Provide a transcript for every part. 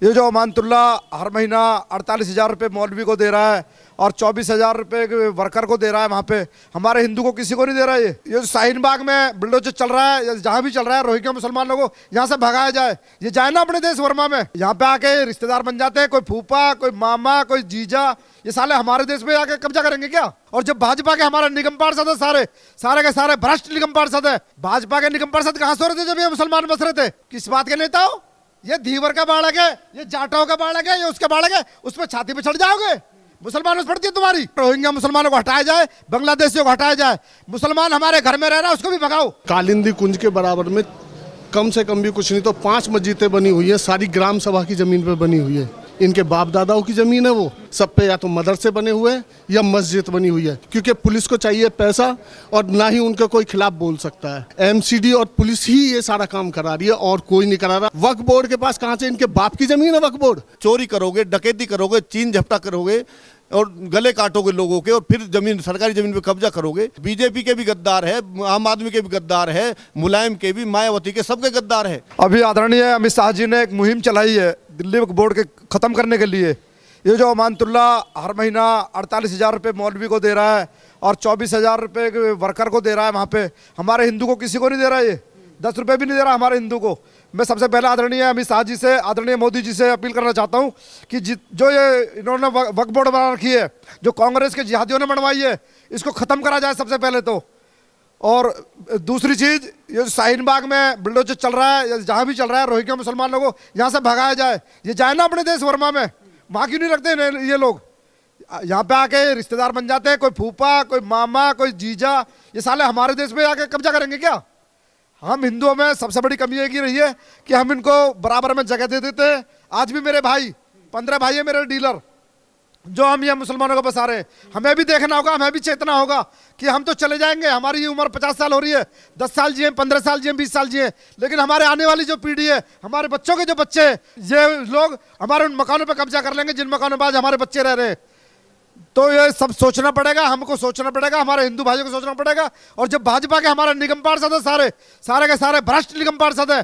ये जो अमानतुल्ला हर महीना 48,000 रुपये मौलवी को दे रहा है और 24,000 रुपये वर्कर को दे रहा है, वहाँ पे हमारे हिंदू को किसी को नहीं दे रहा है। ये जो शाहीन बाग में बुलडोजर चल रहा है, जहाँ भी चल रहा है, रोहिंग्या मुसलमान लोगों को यहाँ से भगाया जाए। ये जाए ना अपने देश वर्मा में, यहाँ पे आके रिश्तेदार बन जाते हैं, कोई फूफा, कोई मामा, कोई जीजा। ये साले हमारे देश में आके कब्जा करेंगे क्या? और जब भाजपा के हमारे निगम पार्षद है, सारे के सारे भ्रष्ट निगम पार्षद है। भाजपा के निगम पार्षद कहाँ सो रहे थे जब ये मुसलमान बस रहे थे? किस बात के नेता हो? ये धीवर का बालक है, ये जाटों का बालक है, ये उसका बालक है, उसमें छाती पे चढ़ जाओगे। मुसलमानों से पड़ती है तुम्हारी। रोहिंग्या मुसलमानों को हटाया जाए, बांग्लादेशियों को हटाया जाए। मुसलमान हमारे घर में रह रहा है, उसको भी भगाओ। कालिंदी कुंज के बराबर में कम से कम भी कुछ नहीं तो 5 मस्जिदें बनी हुई है, सारी ग्राम सभा की जमीन पे बनी हुई है। इनके बाप दादाओं की जमीन है, वो सब पे या तो मदरसे बने हुए हैं या मस्जिद बनी हुई है, क्योंकि पुलिस को चाहिए पैसा और ना ही उनका कोई खिलाफ बोल सकता है। एमसीडी और पुलिस ही ये सारा काम करा रही है और कोई नहीं करा रहा। वक्फ बोर्ड के पास कहाँ से इनके बाप की जमीन है? वक्फ बोर्ड चोरी करोगे, डकैती करोगे, चीन झपटा करोगे और गले काटोगे लोगों के और फिर जमीन, सरकारी जमीन पे कब्जा करोगे। बीजेपी के भी गद्दार है, आम आदमी के भी गद्दार है, मुलायम के भी, मायावती के, सबके गद्दार है। अभी आदरणीय अमित शाह जी ने एक मुहिम चलाई है दिल्ली वक्फ बोर्ड के खत्म करने के लिए। ये जो अमानतुल्ला हर महीना 48,000 रुपये मौलवी को दे रहा है और 24,000 रुपये वर्कर को दे रहा है, वहाँ पे हमारे हिंदू को किसी को नहीं दे रहा है। ये 10 रुपये भी नहीं दे रहा हमारे हिंदू को। मैं सबसे पहले आदरणीय अमित शाह जी से, आदरणीय मोदी जी से अपील करना चाहता हूँ कि जो ये इन्होंने वक्फ बोर्ड बना रखी है, जो कांग्रेस के जिहादियों ने बनवाई है, इसको ख़त्म करा जाए सबसे पहले तो। और दूसरी चीज़, ये जो शाहीन बाग में बुलडोजर चल रहा है, जहाँ भी चल रहा है, रोहिंग्या मुसलमान लोगों को यहाँ से भगाया जाए। ये जाए ना अपने देश वर्मा में, वहाँ क्यों नहीं रखते ये लोग? यहाँ पे आके रिश्तेदार बन जाते हैं, कोई फूफा, कोई मामा, कोई जीजा। ये साले हमारे देश में आके कब्जा करेंगे क्या? हम हिंदुओं में सबसे बड़ी कमी एक ही रही है कि हम इनको बराबर में जगह दे देते हैं। आज भी मेरे भाई 15 भाई है मेरे डीलर, जो हम ये मुसलमानों को बसा रहे हैं। हमें भी देखना होगा, हमें भी चेतना होगा कि हम तो चले जाएंगे, हमारी ये उम्र 50 साल हो रही है, 10 साल जिए, 15 साल जिए, 20 साल जिए, लेकिन हमारे आने वाली जो पीढ़ी है, हमारे बच्चों के जो बच्चे हैं, ये लोग हमारे उन मकानों पर कब्जा कर लेंगे जिन मकानों पर आज हमारे बच्चे रह रहे हैं। तो ये सब सोचना पड़ेगा, हमको सोचना पड़ेगा, हमारे हिंदू भाइयों को सोचना पड़ेगा। और जब भाजपा के हमारे निगम पार्षद है, सारे के सारे भ्रष्ट निगम पार्षद है।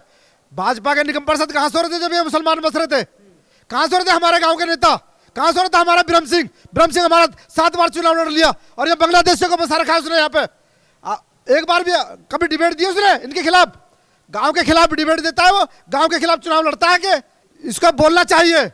भाजपा के निगम पार्षद कहाँ सो रहे थे जब ये मुसलमान बस रहे थे? कहाँ सो रहे थे हमारे गांव के नेता? कहाँ सो रहा था हमारा ब्रह्म सिंह? हमारा 7 बार चुनाव लड़ लिया और ये बांग्लादेशियों को बसा रखा है उसने। यहाँ पे एक बार भी कभी डिबेट दी उसने इनके खिलाफ? गाँव के खिलाफ डिबेट देता है वो? गाँव के खिलाफ चुनाव लड़ता है? कि इसको बोलना चाहिए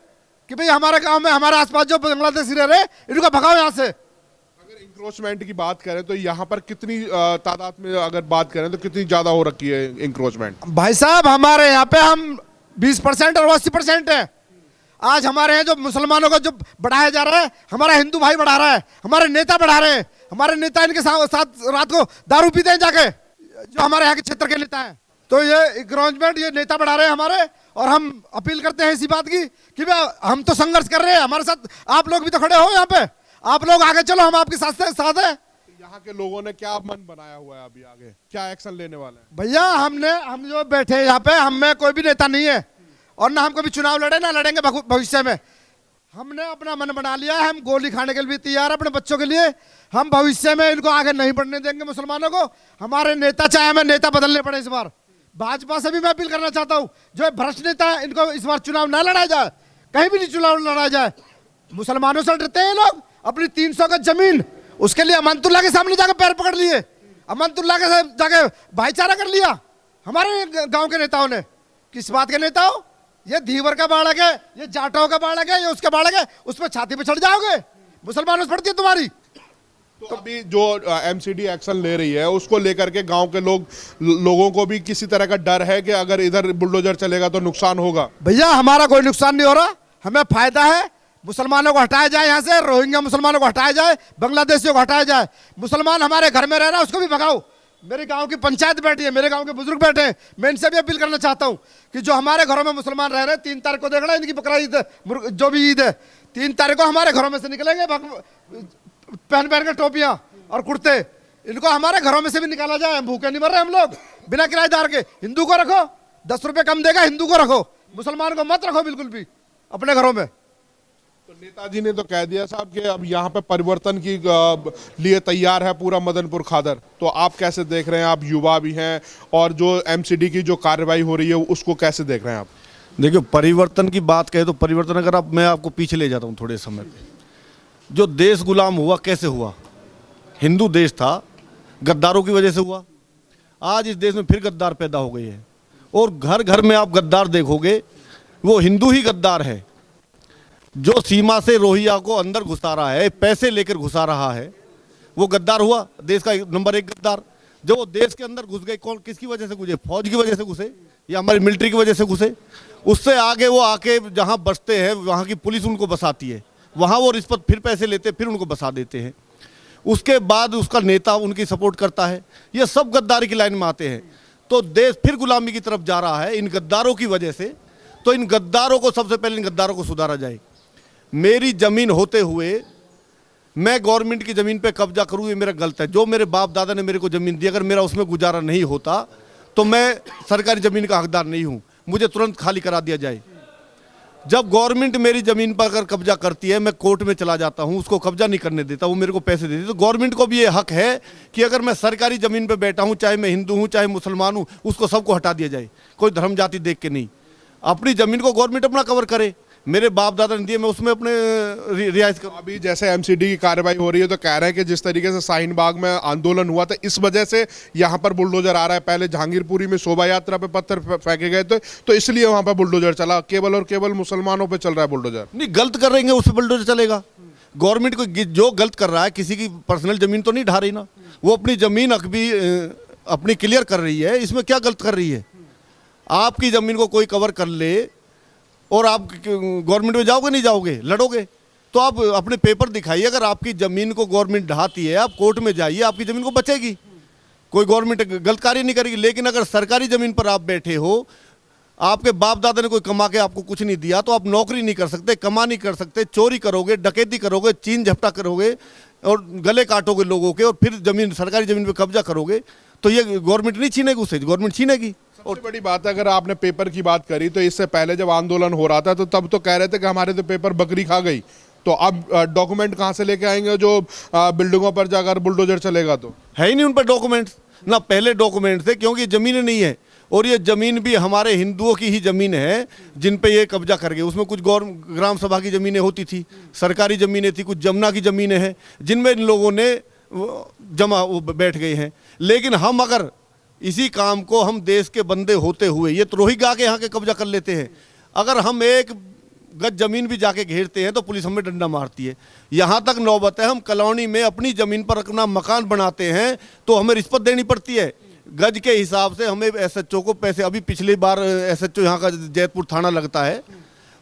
कि भाई हमारे गांव में, हमारे आसपास जो बांग्लादेशी रह रहे हैं, इनको भगाओ यहाँ से। अगर इंक्रोचमेंट की बात करें तो यहाँ पर कितनी तादाद में अगर बात करें तो कितनी ज्यादा हो रखी है इंक्रोचमेंट? भाई साहब, हमारे यहाँ पे हम 20% और 80% है। आज हमारे यहाँ जो मुसलमानों को जो बढ़ाया जा रहा है, हमारा हिंदू भाई बढ़ा रहा है, हमारे नेता बढ़ा रहे हैं। हमारे नेता इनके साथ रात को दारू पीते हैं जाके, जो हमारे यहाँ के क्षेत्र के नेता हैं। तो ये इंक्रोचमेंट ये नेता बढ़ा रहे हैं हमारे, और हम अपील करते हैं इसी बात की कि हम तो संघर्ष कर रहे हैं, हमारे साथ आप लोग भी तो खड़े हो यहाँ पे। आप लोग आगे चलो, हम आपके साथ हैं। यहाँ के लोगों ने क्या मन बनाया हुआ है अभी, आगे क्या एक्शन लेने वाले हैं? भैया हम जो बैठे हैं यहाँ पे, हम में कोई भी नेता नहीं है और ना हम कभी चुनाव लड़े, ना लड़ेंगे भविष्य में। हमने अपना मन बना लिया है, हम गोली खाने के लिए भी तैयार है अपने बच्चों के लिए। हम भविष्य में इनको आगे नहीं बढ़ने देंगे मुसलमानों को। हमारे नेता, चाहे हमें नेता बदलने पड़े इस बार। भाजपा से भी मैं अपील करना चाहता हूँ, जो भ्रष्ट नेता है, इनको इस बार चुनाव ना लड़ाया जाए, कहीं भी नहीं चुनाव लड़ाया जाए। मुसलमानों से डरते हैं लोग, अपनी 300 गज जमीन उसके लिए अमानतुल्ला के सामने जाकर पैर पकड़ लिए, अमानतुल्ला के जाके भाईचारा कर लिया हमारे गांव के नेताओं ने। किस बात के नेता हो? ये धीवर का बालक है, ये जाटों का बालक है, ये उसका बालक है, उसमें छाती पे चढ़ जाओगे। मुसलमानों से पड़ती है तुम्हारी। तो अभी जो एमसीडी एक्शन ले रही है, उसको लेकर के गांव के लोगों को भी किसी तरह का डर है कि अगर इधर बुलडोजर चलेगा तो नुकसान होगा? भैया, हमारा कोई नुकसान नहीं हो रहा, हमें फायदा है। मुसलमानों को हटाया जाए यहाँ से, रोहिंग्या मुसलमानों को हटाया जाए, बांग्लादेशियों को हटाया जाए। मुसलमान हमारे घर में रह रहा है, उसको भी भगाओ। मेरे गांव की पंचायत बैठी है, मेरे गांव के बुजुर्ग बैठे हैं। मैं इनसे भी अपील करना चाहता हूं कि जो हमारे घरों में मुसलमान रह रहे हैं, 3 तारीख को देखना इनकी बकरा ईद, जो भी ईद है, 3 तारीख को हमारे घरों में से निकलेंगे पहन के टोपियां और कुर्ते। इनको हमारे घरों में से भी निकाला जाए। हम भूखे नहीं मर रहे हम लोग बिना किराएदार के। हिंदू को रखो, 10 रुपए कम देगा, हिंदू को रखो, मुसलमान को मत रखो बिल्कुल भी अपने घरों में। तो नेताजी ने तो कह दिया साहब कि अब यहाँ पे परिवर्तन की लिए तैयार है पूरा मदनपुर खादर। तो आप कैसे देख रहे हैं? आप युवा भी हैं और जो एमसीडी की जो कार्रवाई हो रही है उसको कैसे देख रहे हैं आप? देखिए, परिवर्तन की बात कहे तो परिवर्तन अगर मैं आपको पीछे ले जाता हूँ थोड़े समय पे, जो देश गुलाम हुआ कैसे हुआ? हिंदू देश था, गद्दारों की वजह से हुआ। आज इस देश में फिर गद्दार पैदा हो गए हैं और घर घर में आप गद्दार देखोगे, वो हिंदू ही गद्दार है। जो सीमा से रोहिंग्या को अंदर घुसा रहा है, पैसे लेकर घुसा रहा है, वो गद्दार हुआ, देश का नंबर 1 गद्दार। जब वो देश के अंदर घुस गए, कौन किसकी वजह से घुसे? फौज की वजह से घुसे या हमारी मिलिट्री की वजह से घुसे? उससे आगे वो आके जहां बसते हैं, वहां की पुलिस उनको बसाती है, वहां वो रिश्वत फिर पैसे लेते, फिर उनको बसा देते हैं। उसके बाद उसका नेता उनकी सपोर्ट करता है। ये सब गद्दारी की लाइन में आते हैं। तो देश फिर गुलामी की तरफ जा रहा है इन गद्दारों की वजह से। तो इन गद्दारों को, सबसे पहले इन गद्दारों को सुधारा जाए। मेरी जमीन होते हुए मैं गवर्नमेंट की ज़मीन पे कब्जा करूँ, ये मेरा गलत है। जो मेरे बाप दादा ने मेरे को ज़मीन दी, अगर मेरा उसमें गुजारा नहीं होता तो मैं सरकारी ज़मीन का हकदार नहीं हूँ, मुझे तुरंत खाली करा दिया जाए। जब गवर्नमेंट मेरी ज़मीन पर अगर कब्जा करती है, मैं कोर्ट में चला जाता हूँ, उसको कब्जा नहीं करने देता, वो मेरे को पैसे देती, तो गवर्नमेंट को भी ये हक है कि अगर मैं सरकारी ज़मीन पर बैठा हूँ, चाहे मैं हिंदू हूँ चाहे मुसलमान हूँ, उसको सबको हटा दिया जाए, कोई धर्म जाति देख के नहीं। अपनी ज़मीन को गवर्नमेंट अपना कवर करे। मेरे बाप दादा ने दिए, मैं उसमें अपने रियायत करूँ। अभी जैसे एमसीडी की कार्रवाई हो रही है तो कह रहे हैं कि जिस तरीके से शाहीन बाग में आंदोलन हुआ था, इस वजह से यहाँ पर बुलडोजर आ रहा है। पहले जहांगीरपुरी में शोभा यात्रा पे पत्थर फेंके गए थे, तो इसलिए वहाँ पर बुलडोजर चला। केवल और केवल मुसलमानों पर चल रहा है बुलडोजर। नहीं, गलत कर रहे हैं उस पर बुलडोजर चलेगा? गवर्नमेंट को जो गलत कर रहा है, किसी की पर्सनल जमीन तो नहीं ढा रही ना, वो अपनी जमीन अपनी क्लियर कर रही है। इसमें क्या गलत कर रही है? आपकी जमीन को कोई कवर कर ले और आप गवर्नमेंट में जाओगे, नहीं जाओगे, लड़ोगे, तो आप अपने पेपर दिखाइए। अगर आपकी ज़मीन को गवर्नमेंट ढाती है, आप कोर्ट में जाइए, आपकी ज़मीन को बचेगी, कोई गवर्नमेंट गलत कार्य नहीं करेगी। लेकिन अगर सरकारी ज़मीन पर आप बैठे हो, आपके बाप दादा ने कोई कमा के आपको कुछ नहीं दिया, तो आप नौकरी नहीं कर सकते, कमा नहीं कर सकते, चोरी करोगे, डकैती करोगे, छीन झपटा करोगे और गले काटोगे लोगों के, और फिर ज़मीन, सरकारी ज़मीन पर कब्जा करोगे, तो ये गवर्नमेंट नहीं छीनेगी, उससे गवर्नमेंट छीनेगी। सबसे बड़ी बात है, अगर आपने पेपर की बात करी, तो इससे पहले जब आंदोलन हो रहा था तो तब तो कह रहे थे कि हमारे तो पेपर बकरी खा गई। तो अब डॉक्यूमेंट कहाँ से लेके आएंगे जो बिल्डिंगों पर जाकर बुलडोजर चलेगा? तो है ही नहीं उन पर डॉक्यूमेंट्स, ना पहले डॉक्यूमेंट थे, क्योंकि ज़मीन नहीं है। और ये ज़मीन भी हमारे हिंदुओं की ही ज़मीन है जिन पे ये कब्जा कर गए। उसमें कुछ ग्राम सभा की ज़मीनें होती थी, सरकारी ज़मीनें थी, कुछ जमुना की ज़मीनें हैं जिनमें इन लोगों ने जमा बैठ गए हैं। लेकिन हम अगर इसी काम को हम देश के बंदे होते हुए, ये तो रोहिंग्या के यहाँ के कब्जा कर लेते हैं, अगर हम 1 गज जमीन भी जाके घेरते हैं तो पुलिस हमें डंडा मारती है। यहाँ तक नौबत है, हम कॉलोनी में अपनी ज़मीन पर अपना मकान बनाते हैं तो हमें रिश्वत देनी पड़ती है। गज के हिसाब से हमें एसएचओ को पैसे, अभी पिछली बार एसएचओ यहाँ का जैतपुर थाना लगता है,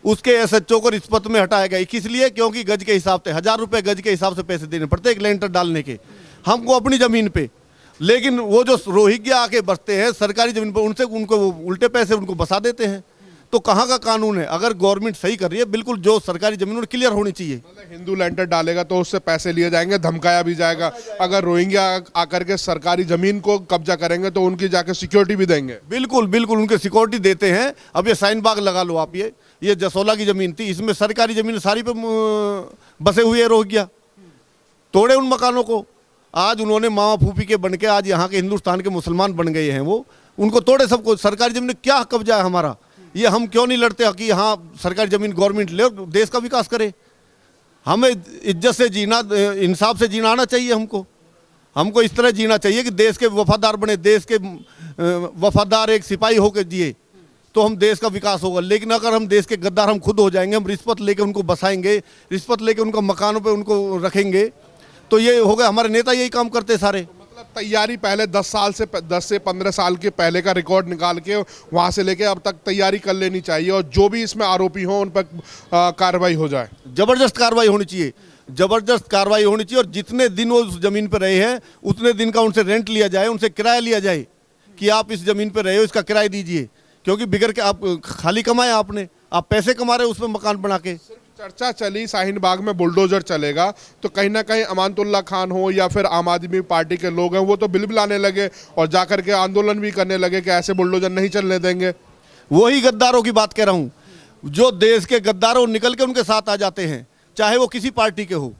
उसके एसएचओ को रिश्वत में हटाया गया। किस लिए? क्योंकि गज के हिसाब से 1000 रुपये गज के हिसाब से पैसे देने पड़ते एक लेंटर डालने के, हमको अपनी ज़मीन पे। लेकिन वो जो रोहिंग्या आके बसते हैं सरकारी ज़मीन पर, उनसे उनको उल्टे पैसे उनको बसा देते हैं। तो कहाँ का कानून है? अगर गवर्नमेंट सही कर रही है, बिल्कुल जो सरकारी ज़मीन उन्हें क्लियर होनी चाहिए। हिंदू लेंटर डालेगा तो उससे पैसे लिए जाएंगे, धमकाया भी जाएगा। अगर रोहिंग्या आकर के सरकारी ज़मीन को कब्जा करेंगे तो उनकी जाके सिक्योरिटी भी देंगे। बिल्कुल बिल्कुल, उनके सिक्योरिटी देते हैं। अब ये शाहीन बाग लगा लो आप, ये जसोला की ज़मीन थी, इसमें सरकारी ज़मीन सारी पे बसे हुए है रोहिंग्या, तोड़े उन मकानों को। आज उन्होंने मामा फूफी के बन के आज यहाँ के हिंदुस्तान के मुसलमान बन गए हैं, वो उनको तोड़े सबको। सरकारी ज़मीन क्या कब्जा है हमारा? ये हम क्यों नहीं लड़ते कि हाँ सरकारी ज़मीन गवर्नमेंट ले और देश का विकास करे? हमें इज्जत से जीना, इंसाफ से जीना आना चाहिए। हमको इस तरह जीना चाहिए कि देश के वफादार बने, देश के वफादार एक सिपाही होकर जिए, तो हम देश का विकास होगा। लेकिन अगर हम देश के गद्दार हम खुद हो जाएंगे, हम रिश्वत लेके उनको बसाएंगे, रिश्वत लेके उनको मकानों पे उनको रखेंगे, तो ये हो गया। हमारे नेता यही काम करते सारे। मतलब तैयारी पहले 10 से 15 साल के पहले का रिकॉर्ड निकाल के वहाँ से लेके अब तक तैयारी कर लेनी चाहिए, और जो भी इसमें आरोपी हो उन पर कार्रवाई हो जाए। ज़बरदस्त कार्रवाई होनी चाहिए, ज़बरदस्त कार्रवाई होनी चाहिए। और जितने दिन वो उस ज़मीन पर रहे हैं उतने दिन का उनसे रेंट लिया जाए, उनसे किराया लिया जाए कि आप इस ज़मीन पर रहे हो, इसका किराया दीजिए। क्योंकि बिगड़ के आप खाली कमाए, आपने आप पैसे कमा रहे हो उसमें मकान बना के। चर्चा चली शाहीन बाग में बुलडोजर चलेगा, तो कहीं ना कहीं अमानतुल्लाह खान हो या फिर आम आदमी पार्टी के लोग हैं, वो तो बिलबिलाने लगे और जाकर के आंदोलन भी करने लगे कि ऐसे बुलडोजर नहीं चलने देंगे। वही गद्दारों की बात कह रहा हूँ, जो देश के गद्दारों निकल के उनके साथ आ जाते हैं, चाहे वो किसी पार्टी के हो।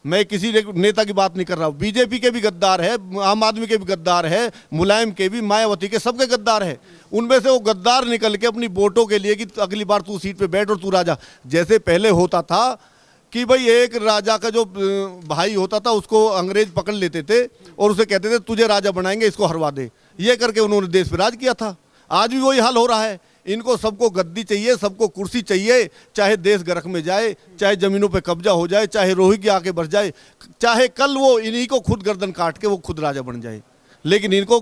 मैं किसी नेता की बात नहीं कर रहा हूँ। बीजेपी के भी गद्दार है, आम आदमी के भी गद्दार है, मुलायम के भी, मायावती के, सबके गद्दार है। उनमें से वो गद्दार निकल के अपनी वोटों के लिए कि अगली बार तू सीट पे बैठ और तू राजा, जैसे पहले होता था कि भाई एक राजा का जो भाई होता था उसको अंग्रेज पकड़ लेते थे और उसे कहते थे तुझे राजा बनाएंगे, इसको हरवा दे। ये करके उन्होंने देश पे राज किया था। आज भी वही हाल हो रहा है। इनको सबको गद्दी चाहिए, सबको कुर्सी चाहिए, चाहे देश गर्क में जाए, चाहे जमीनों पे कब्जा हो जाए, चाहे रोहिंग्या आके बढ़ जाए, चाहे कल वो इन्हीं को खुद गर्दन काट के वो खुद राजा बन जाए, लेकिन इनको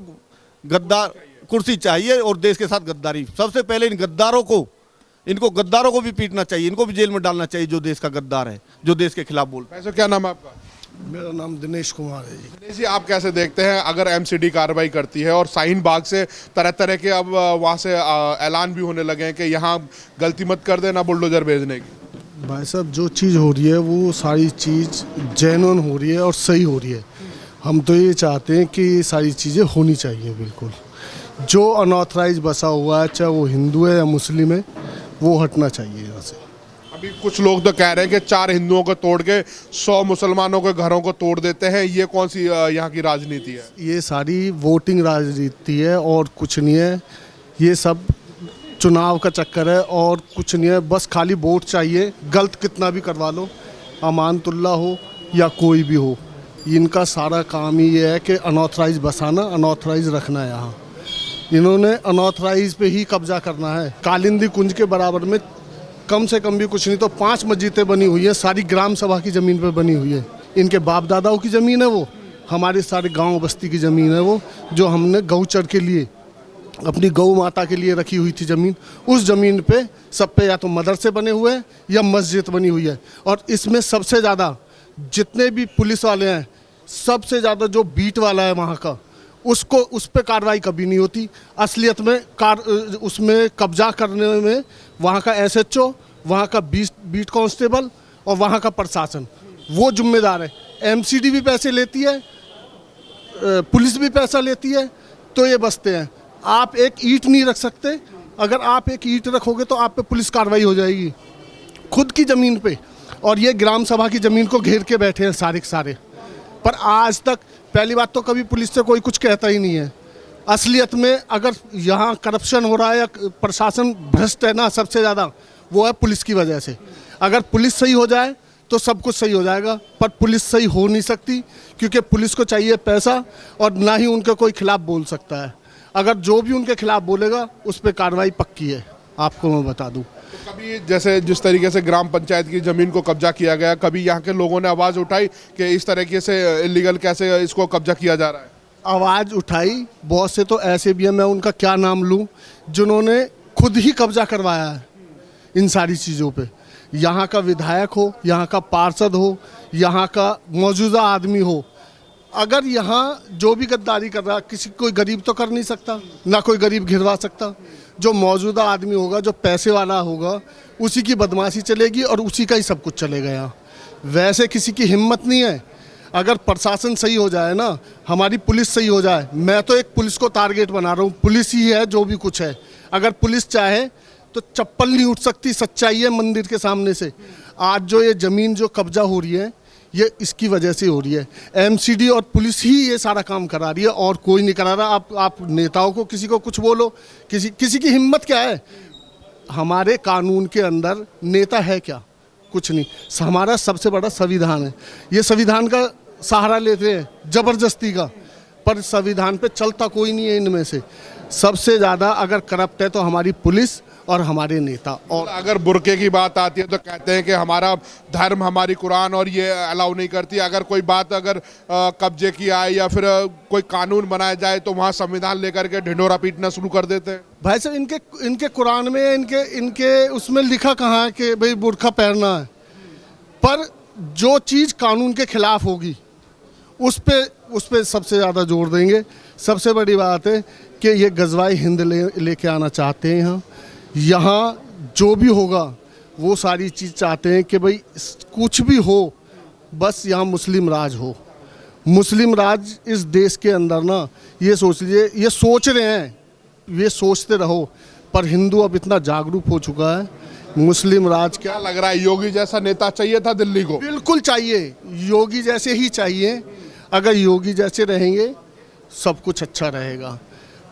गद्दार कुर्सी चाहिए और देश के साथ गद्दारी। सबसे पहले इनको गद्दारों को भी पीटना चाहिए, इनको भी जेल में डालना चाहिए जो देश का गद्दार है, जो देश के खिलाफ बोल। वैसे क्या नाम है आपका? मेरा नाम दिनेश कुमार है जी। दिनेश जी, आप कैसे देखते हैं अगर एमसीडी कार्रवाई करती है और शाहीन बाग से तरह तरह के अब वहाँ से ऐलान भी होने लगे हैं कि यहाँ गलती मत कर देना बुलडोजर भेजने की? भाई साहब, जो चीज़ हो रही है वो सारी चीज़ जेन्युइन हो रही है और सही हो रही है। हम तो ये चाहते हैं कि सारी चीज़ें होनी चाहिए बिल्कुल। जो अनऑथराइज बसा हुआ है, चाहे वो हिंदू है या मुस्लिम है, वो हटना चाहिए यहाँ से। अभी कुछ लोग तो कह रहे हैं कि 4 हिंदुओं को तोड़ के 100 मुसलमानों के घरों को तोड़ देते हैं। ये कौन सी यहाँ की राजनीति है? ये सारी वोटिंग राजनीति है और कुछ नहीं है। ये सब चुनाव का चक्कर है और कुछ नहीं है। बस खाली वोट चाहिए, गलत कितना भी करवा लो, अमानतुल्ला हो या कोई भी हो। इनका सारा काम ही ये है कि अनऑथराइज बसाना, अनऑथराइज रखना है। यहाँ इन्होंने अनऑथराइज पे ही कब्जा करना है। कालिंदी कुंज के बराबर में कम से कम भी कुछ नहीं तो 5 मस्जिदें बनी हुई है, सारी ग्राम सभा की ज़मीन पर बनी हुई है। इनके बाप दादाओं की ज़मीन है वो, हमारे सारे गांव बस्ती की ज़मीन है वो, जो हमने गौचर के लिए, अपनी गौ माता के लिए रखी हुई थी ज़मीन। उस ज़मीन पे सब पे या तो मदरसे बने हुए हैं या मस्जिद बनी हुई है। और इसमें सबसे ज़्यादा जितने भी पुलिस वाले हैं, सबसे ज़्यादा जो बीट वाला है वहाँ का, उसको उस पर कार्रवाई कभी नहीं होती। असलियत में उसमें कब्जा करने में वहाँ का SHO, वहाँ का बीट कांस्टेबल और वहाँ का प्रशासन वो जिम्मेदार है। MCD भी पैसे लेती है, पुलिस भी पैसा लेती है, तो ये बसते हैं। आप एक ईंट नहीं रख सकते। अगर आप एक ईंट रखोगे तो आप पे पुलिस कार्रवाई हो जाएगी खुद की ज़मीन पे। और ये ग्राम सभा की ज़मीन को घेर के बैठे हैं सारे के सारे। पर आज तक पहली बात तो कभी पुलिस से कोई कुछ कहता ही नहीं है। असलियत में अगर यहाँ करप्शन हो रहा है या प्रशासन भ्रष्ट है ना, सबसे ज़्यादा वो है पुलिस की वजह से। अगर पुलिस सही हो जाए तो सब कुछ सही हो जाएगा, पर पुलिस सही हो नहीं सकती क्योंकि पुलिस को चाहिए पैसा और ना ही उनके कोई खिलाफ बोल सकता है। अगर जो भी उनके खिलाफ बोलेगा उस पर कार्रवाई पक्की है, आपको मैं बता दूँ। तो कभी जैसे जिस तरीके से ग्राम पंचायत की ज़मीन को कब्जा किया गया, कभी यहाँ के लोगों ने आवाज़ उठाई कि इस तरीके से इलीगल कैसे इसको कब्जा किया जा रहा है? आवाज़ उठाई, बहुत से तो ऐसे भी हैं, मैं उनका क्या नाम लूं, जिन्होंने खुद ही कब्जा करवाया है इन सारी चीज़ों पे। यहाँ का विधायक हो, यहाँ का पार्षद हो, यहाँ का मौजूदा आदमी हो, अगर यहाँ जो भी गद्दारी कर रहा है, किसी कोई गरीब तो कर नहीं सकता, ना कोई गरीब घिरवा सकता। जो मौजूदा आदमी होगा, जो पैसे वाला होगा, उसी की बदमाशी चलेगी और उसी का ही सब कुछ चलेगा यहाँ। वैसे किसी की हिम्मत नहीं है। अगर प्रशासन सही हो जाए ना, हमारी पुलिस सही हो जाए, मैं तो एक पुलिस को टारगेट बना रहा हूँ। पुलिस ही है जो भी कुछ है। अगर पुलिस चाहे तो चप्पल नहीं उठ सकती, सच्चाई है मंदिर के सामने से। आज जो ये ज़मीन जो कब्जा हो रही है, ये इसकी वजह से हो रही है। MCD और पुलिस ही ये सारा काम करा रही है और कोई नहीं करा रहा। आप नेताओं को किसी को कुछ बोलो, किसी की हिम्मत क्या है? हमारे कानून के अंदर नेता है क्या? कुछ नहीं। हमारा सबसे बड़ा संविधान है। ये संविधान का सहारा लेते हैं ज़बरदस्ती का, पर संविधान पे चलता कोई नहीं है। इनमें से सबसे ज़्यादा अगर करप्ट है तो हमारी पुलिस और हमारे नेता। और अगर बुर्के की बात आती है तो कहते हैं कि हमारा धर्म, हमारी कुरान और ये अलाउ नहीं करती। अगर कोई बात अगर कब्जे की आए या फिर कोई कानून बनाया जाए तो वहाँ संविधान लेकर के ढिंढोरा पीटना शुरू कर देते हैं। भाई साहब, इनके कुरान में इनके उसमें लिखा कहाँ है कि भाई बुर्का पहनना है? पर जो चीज़ कानून के खिलाफ होगी उस पे सबसे ज़्यादा जोर देंगे। सबसे बड़ी बात है कि ये गज़वाए हिंद लेके आना चाहते हैं। यहाँ जो भी होगा वो सारी चीज़ चाहते हैं कि भाई कुछ भी हो, बस यहाँ मुस्लिम राज हो। मुस्लिम राज इस देश के अंदर ना, ये सोच लीजिए, ये सोच रहे हैं, ये सोचते रहो। पर हिंदू अब इतना जागरूक हो चुका है, मुस्लिम राज क्या लग रहा है, योगी जैसा नेता चाहिए था दिल्ली को? बिल्कुल चाहिए, योगी जैसे ही चाहिए। अगर योगी जैसे रहेंगे सब कुछ अच्छा रहेगा,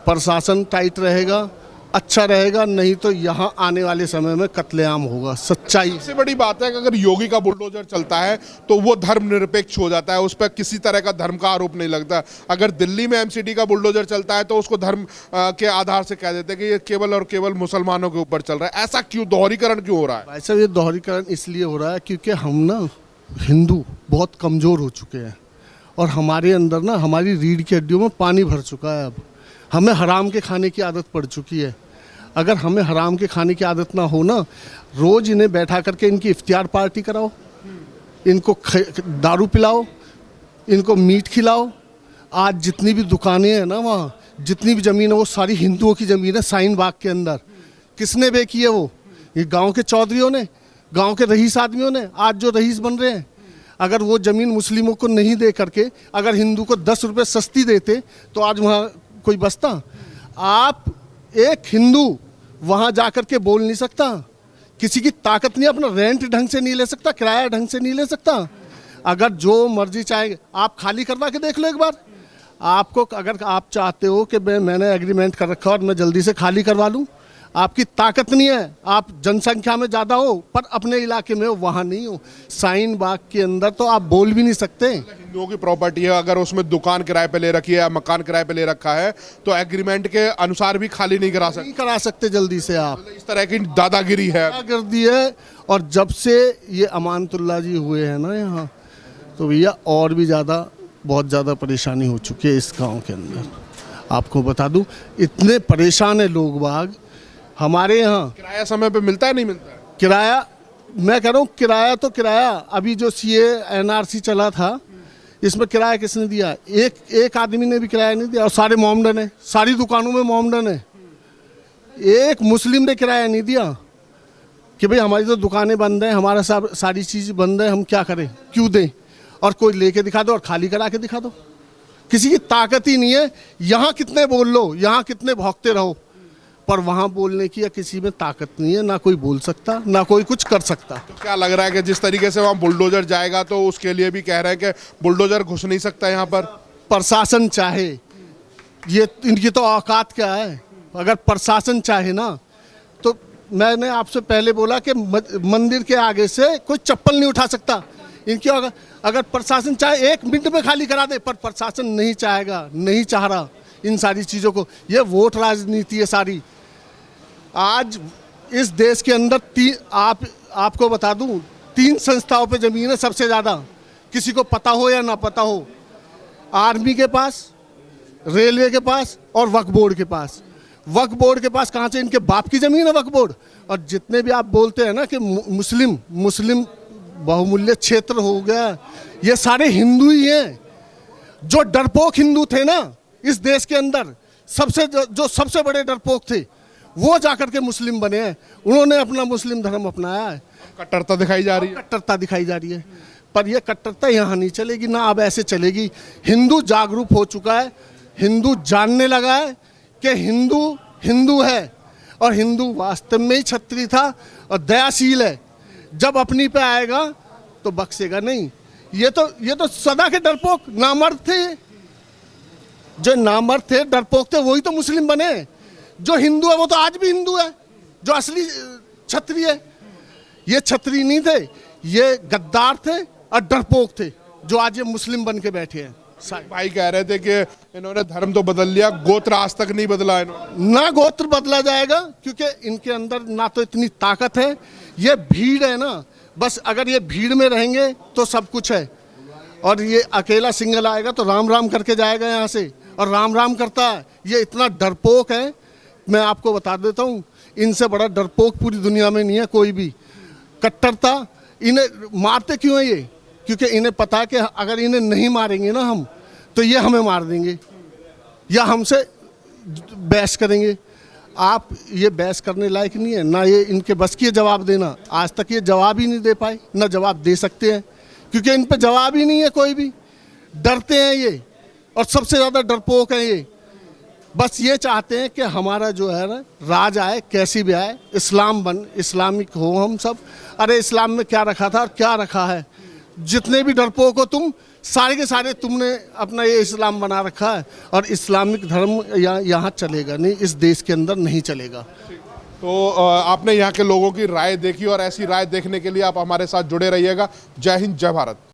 प्रशासन टाइट रहेगा, अच्छा रहेगा, नहीं तो यहाँ आने वाले समय में कत्लेआम होगा। सच्चाई सबसे बड़ी बात है कि अगर योगी का बुलडोजर चलता है तो वो धर्मनिरपेक्ष हो जाता है, उस पर किसी तरह का धर्म का आरोप नहीं लगता। अगर दिल्ली में एमसीडी का बुलडोजर चलता है तो उसको धर्म के आधार से कह देते हैं कि ये केवल और केवल मुसलमानों के ऊपर चल रहा है। ऐसा क्यों, दोहरीकरण क्यों हो रहा है? भाई साहब, ये दोहरीकरण इसलिए हो रहा है क्योंकि हम ना हिंदू बहुत कमज़ोर हो चुके हैं और हमारे अंदर ना हमारी रीढ़ की हड्डियों में पानी भर चुका है। अब हमें हराम के खाने की आदत पड़ चुकी है। अगर हमें हराम के खाने की आदत ना हो ना, रोज़ इन्हें बैठा करके इनकी इफ्तियार पार्टी कराओ, इनको दारू पिलाओ, इनको मीट खिलाओ। आज जितनी भी दुकानें हैं ना, वहाँ जितनी भी ज़मीन है वो सारी हिंदुओं की ज़मीन है। शाहीन बाग के अंदर किसने बेची है? वो ये गांव के चौधरियों ने, गांव के रईस आदमियों ने। आज जो रईस बन रहे हैं, अगर वो ज़मीन मुस्लिमों को नहीं दे करके अगर हिंदू को 10 रुपये सस्ती देते तो आज वहाँ कोई बसता? आप एक हिंदू वहाँ जा कर के बोल नहीं सकता, किसी की ताकत नहीं, अपना रेंट ढंग से नहीं ले सकता, किराया ढंग से नहीं ले सकता। अगर जो मर्जी चाहेंगे, आप खाली करवा के देख लो एक बार। आपको अगर आप चाहते हो कि मैंने एग्रीमेंट कर रखा और मैं जल्दी से खाली करवा लूँ, आपकी ताकत नहीं है। आप जनसंख्या में ज़्यादा हो पर अपने इलाके में हो, वहाँ नहीं हो। शाहीन बाग के अंदर तो आप बोल भी नहीं सकते। हिंदुओं की प्रॉपर्टी है, अगर उसमें दुकान किराए पे ले रखी है या मकान किराए पे ले रखा है तो एग्रीमेंट के अनुसार भी खाली नहीं करा सकते। नहीं करा सकते जल्दी से आप। इस तरह की दादागिरी है, दादागिरी है। और जब से ये अमानतुल्लाह जी हुए हैं ना यहाँ, तो भैया और भी ज़्यादा, बहुत ज़्यादा परेशानी हो चुकी है इस गाँव के अंदर। आपको बता दूँ, इतने परेशान है लोग बाग हमारे यहाँ। किराया समय पे मिलता है, नहीं मिलता है? किराया, मैं कह रहा हूँ किराया तो किराया, अभी जो CA NRC चला था, इसमें किराया किसने दिया? एक आदमी ने भी किराया नहीं दिया। और सारे मोमडन है, सारी दुकानों में मोमडन है। एक मुस्लिम ने किराया नहीं दिया कि भाई हमारी तो दुकानें बंद हैं, हमारा सारी चीज़ बंद है, हम क्या करें, क्यों दें? और कोई लेके दिखा दो और खाली करा के दिखा दो। किसी की ताकत ही नहीं है। यहाँ कितने बोल लो, यहाँ कितने भौंकते रहो, पर वहाँ बोलने की या किसी में ताकत नहीं है। ना कोई बोल सकता, ना कोई कुछ कर सकता। तो क्या लग रहा है कि जिस तरीके से वहाँ बुलडोजर जाएगा तो उसके लिए भी कह रहे हैं कि बुलडोजर घुस नहीं सकता यहाँ पर? प्रशासन चाहे, ये इनकी तो औकात क्या है। अगर प्रशासन चाहे ना, तो मैंने आपसे पहले बोला कि मंदिर के आगे से कोई चप्पल नहीं उठा सकता। इनकी अगर प्रशासन चाहे 1 मिनट में खाली करा दे, पर प्रशासन नहीं चाहेगा, नहीं चाह रहा इन सारी चीज़ों को। ये वोट राजनीति है सारी। आज इस देश के अंदर आपको बता दूं, 3 संस्थाओं पे ज़मीन है सबसे ज़्यादा, किसी को पता हो या ना पता हो। आर्मी के पास, रेलवे के पास और वक्फ बोर्ड के पास। वक्फ बोर्ड के पास कहाँ से? इनके बाप की ज़मीन है वक्फ बोर्ड। और जितने भी आप बोलते हैं ना कि मुस्लिम बहुमूल्य क्षेत्र हो गया, ये सारे हिंदू ही हैं। जो डरपोक हिंदू थे ना इस देश के अंदर, सबसे बड़े डरपोक थे, वो जाकर के मुस्लिम बने हैं। उन्होंने अपना मुस्लिम धर्म अपनाया है। कट्टरता दिखाई जा रही है, कट्टरता दिखाई जा रही है। पर यह कट्टरता यहाँ नहीं चलेगी ना, अब ऐसे चलेगी। हिंदू जागरूक हो चुका है, हिंदू जानने लगा है कि हिंदू है और हिंदू वास्तव में ही क्षत्रिय था और दयाशील है। जब अपनी पे आएगा तो बख्शेगा नहीं। ये तो सदा के डरपोक नामर्द थे। जो नामर्द थे, डरपोक थे, वही तो मुस्लिम बने। जो हिंदू है वो तो आज भी हिंदू है, जो असली क्षत्रिय है। ये क्षत्रिय नहीं थे, ये गद्दार थे और डरपोक थे, जो आज ये मुस्लिम बन के बैठे हैं। भाई कह रहे थे कि इन्होंने धर्म तो बदल लिया, गोत्र आज तक नहीं बदला इन्होंने। ना गोत्र बदला जाएगा, क्योंकि इनके अंदर ना तो इतनी ताकत है। ये भीड़ है ना, बस अगर ये भीड़ में रहेंगे तो सब कुछ है। और ये अकेला सिंगल आएगा तो राम राम करके जाएगा यहाँ से, और राम राम करता है। ये इतना डरपोक है, मैं आपको बता देता हूँ, इनसे बड़ा डरपोक पूरी दुनिया में नहीं है कोई भी। कट्टरता, इन्हें मारते क्यों है ये? क्योंकि इन्हें पता है कि अगर इन्हें नहीं मारेंगे ना हम, तो ये हमें मार देंगे या हमसे बहस करेंगे। आप ये बहस करने लायक नहीं है, ना ये इनके बस की जवाब देना। आज तक ये जवाब ही नहीं दे पाए, ना जवाब दे सकते हैं, क्योंकि इन पे जवाब ही नहीं है कोई भी। डरते हैं ये, और सबसे ज़्यादा डरपोक हैं ये। बस ये चाहते हैं कि हमारा जो है ना राज आए, कैसी भी आए, इस्लामिक हो हम सब। अरे इस्लाम में क्या रखा था और क्या रखा है? जितने भी डरपोक हो तुम, सारे के सारे तुमने अपना ये इस्लाम बना रखा है, और इस्लामिक धर्म यहाँ चलेगा नहीं, इस देश के अंदर नहीं चलेगा। तो आपने यहाँ के लोगों की राय देखी, और ऐसी राय देखने के लिए आप हमारे साथ जुड़े रहिएगा। जय हिंद, जय भारत।